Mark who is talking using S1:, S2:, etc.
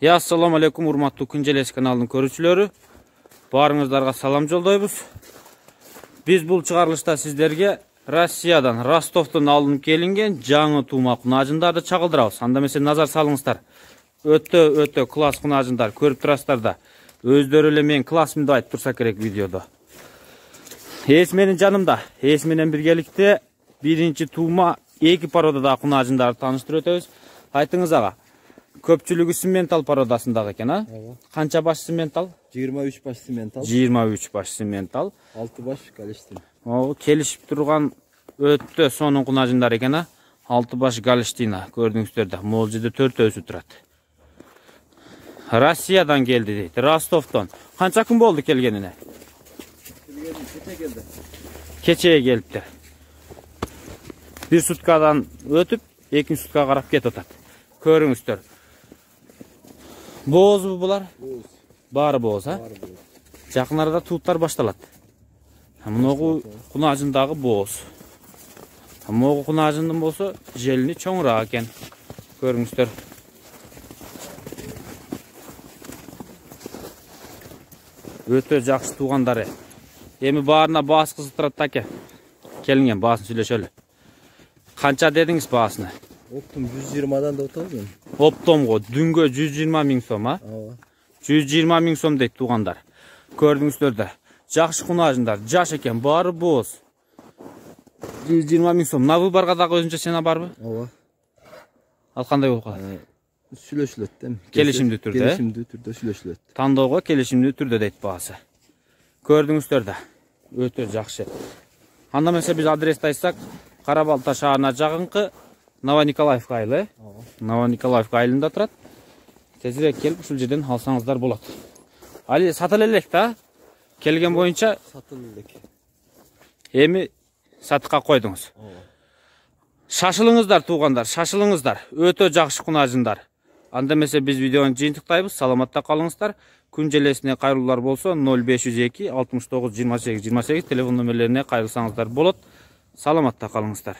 S1: Assalamu alaikum, урматтуу Күнжелес каналынын көрүүчүлөрү. Баарыңыздарга салам жолдойбуз. Биз бул чыгарылышта сиздерге Россиядан, Ростовдон алынып келинген жаңы туума кунажындарды чагылдырабыз. Анда эмесе назар салыңыздар. Өтө класс кунажындар көрүп турасыздар да. Өздөрү эле менин классымды айтып турса керек видеодо. Эс менин жанымда. Эс менен биргеликте биринчи туума эки породадагы кунажындарды тааныштырып өтөбүз. Айтыңыз ага. Көпчүлүгү симментал породасындагы экен, а? Канча баш симментал?
S2: 23 баш симментал.
S1: 23 баш симментал.
S2: 6 баш галштин.
S1: Келишип турган өтө сонун кунажындар экен, а? 6 баш галштина. Көрдүңүздөр да, могул жерде 4-өсү турат. Россиядан келди дейт, Ростовдон. Канча күн болду келгенине?
S2: Кече келди.
S1: Кечеге келиптир. Bir суткадан өтүп, экинчи суткага карап кетип атат. Көрүңүздөр. Боз бу булар?
S2: Боз.
S1: Баары боз, а?
S2: Баары боз.
S1: Жакын арада туттар башталат. Муногу кунажындагы боз. Могу кунажындын болсо, желини чоңураак экен. Көрүңүздөр. Өтө жакшы туугандары. Эми баарына баас кызыктырат да экен. Келинген баасын сүйлөшөлү. Канча дедиңиз баасыны?
S2: Оптом 120дан да отабыз.
S1: Оптомго дүнгө 120 000 сом, а?
S2: Ооба.
S1: 120 000 сом дейт туугандар. Көрдүңүздөр да. Жакшы кунажындар, жаш экен, баары боз. 120 000 сом. Мына выборго дагы өзүнчө цена барбы?
S2: Ооба.
S1: Ал кандай болуп калат?
S2: Сүйлөшүлөт да.
S1: Келишимдүү түрдө,
S2: Келишимдүү түрдө сүйлөшүлөт.
S1: Тандоого келишимдүү түрдө дейт баасы. Көрдүңүздөр да. Өтө жакшы. Анда эмесе биз адрести айтсак, Карабалта шаарына жакынкы Новониколаевка айылы. Новониколаевка айылында турат. Тезирээк келип ушул жерден алсаңыздар болот. Али сатыла элек да. Келген боюнча
S2: Сатыла элек.
S1: Эми сатыкка койдуңуз. Шашылыңыздар туугандар, шашылыңыздар. Өтө жакшы кунажындар. Анда эмесе биз видеону жыйынтыктайбыз. Саламатта калыңыздар. Күнжелесине кайрылуулар болсо 0502 69 28 28 телефон номерлерине кайрылсаңыздар болот. Саламатта калыңыздар.